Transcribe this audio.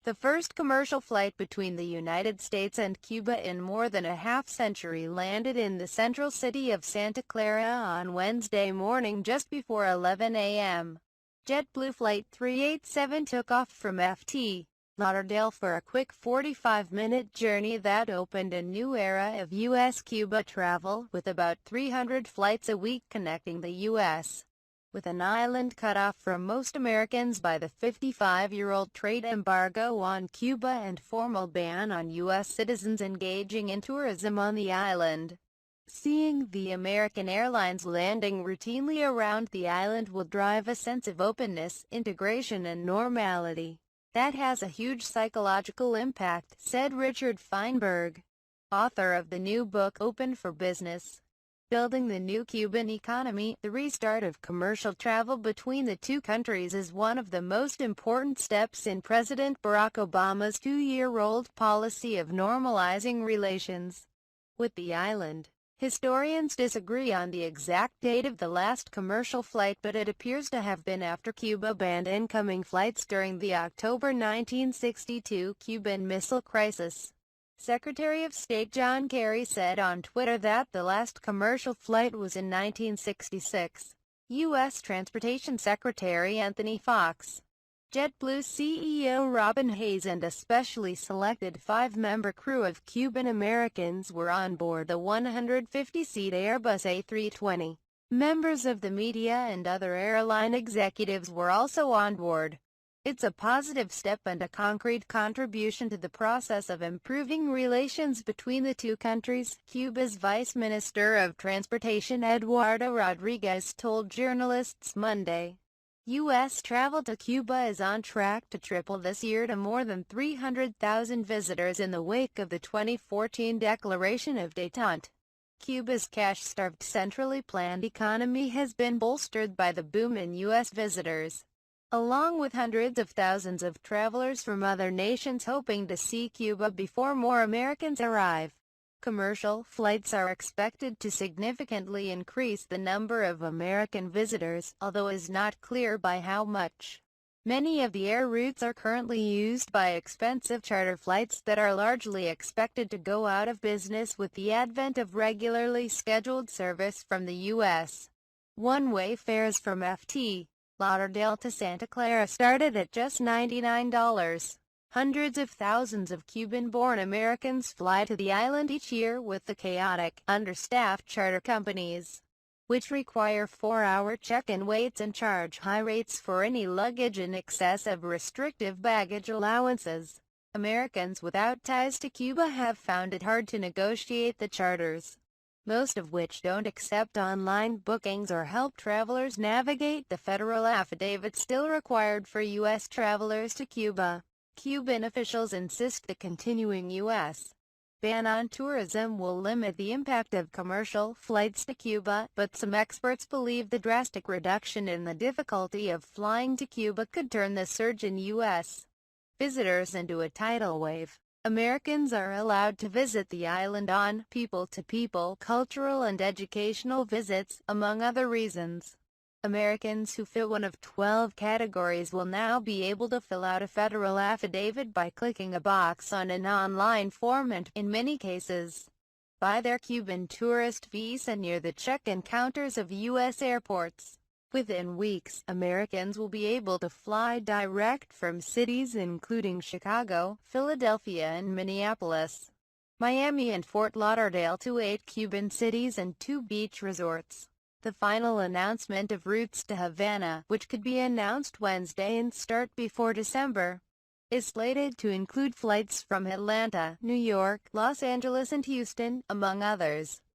The first commercial flight between the United States and Cuba in more than a half-century landed in the central city of Santa Clara on Wednesday morning just before 11 a.m. Jetblue Flight 387 took off from Ft. Lauderdale for a quick 45-minute journey that opened a new era of U.S.-Cuba travel, with about 300 flights a week connecting the U.S. with an island cut off from most Americans by the 55-year-old trade embargo on Cuba and formal ban on U.S. citizens engaging in tourism on the island. Seeing the American Airlines landing routinely around the island will drive a sense of openness, integration and normality. That has a huge psychological impact, said Richard Feinberg, author of the new book Open for Business: Building the New Cuban Economy. The restart of commercial travel between the two countries is one of the most important steps in President Barack Obama's two-year-old policy of normalizing relations with the island. Historians disagree on the exact date of the last commercial flight, but it appears to have been after Cuba banned incoming flights during the October 1962 Cuban Missile Crisis. Secretary of State John Kerry said on Twitter that the last commercial flight was in 1966. U.S. Transportation Secretary Anthony Fox, JetBlue CEO Robin Hayes and a specially selected 5-member crew of Cuban Americans were on board the 150-seat Airbus A320. Members of the media and other airline executives were also on board. It's a positive step and a concrete contribution to the process of improving relations between the two countries, Cuba's Vice Minister of Transportation Eduardo Rodriguez told journalists Monday. U.S. travel to Cuba is on track to triple this year to more than 300,000 visitors in the wake of the 2014 Declaration of Détente. Cuba's cash-starved, centrally planned economy has been bolstered by the boom in U.S. visitors, along with hundreds of thousands of travelers from other nations hoping to see Cuba before more Americans arrive. Commercial flights are expected to significantly increase the number of American visitors, although it is not clear by how much. Many of the air routes are currently used by expensive charter flights that are largely expected to go out of business with the advent of regularly scheduled service from the U.S. One-way fares from Ft. Lauderdale to Santa Clara started at just $99. Hundreds of thousands of Cuban-born Americans fly to the island each year with the chaotic, understaffed charter companies, which require 4-hour check-in waits and charge high rates for any luggage in excess of restrictive baggage allowances. Americans without ties to Cuba have found it hard to negotiate the charters, most of which don't accept online bookings or help travelers navigate the federal affidavit still required for U.S. travelers to Cuba. Cuban officials insist the continuing U.S. ban on tourism will limit the impact of commercial flights to Cuba, but some experts believe the drastic reduction in the difficulty of flying to Cuba could turn the surge in U.S. visitors into a tidal wave. Americans are allowed to visit the island on people-to-people cultural and educational visits, among other reasons. Americans who fit one of 12 categories will now be able to fill out a federal affidavit by clicking a box on an online form and, in many cases, buy their Cuban tourist visa near the check-in counters of U.S. airports. Within weeks, Americans will be able to fly direct from cities including Chicago, Philadelphia and Minneapolis, Miami and Fort Lauderdale to 8 Cuban cities and 2 beach resorts. The final announcement of routes to Havana, which could be announced Wednesday and start before December, is slated to include flights from Atlanta, New York, Los Angeles and Houston, among others.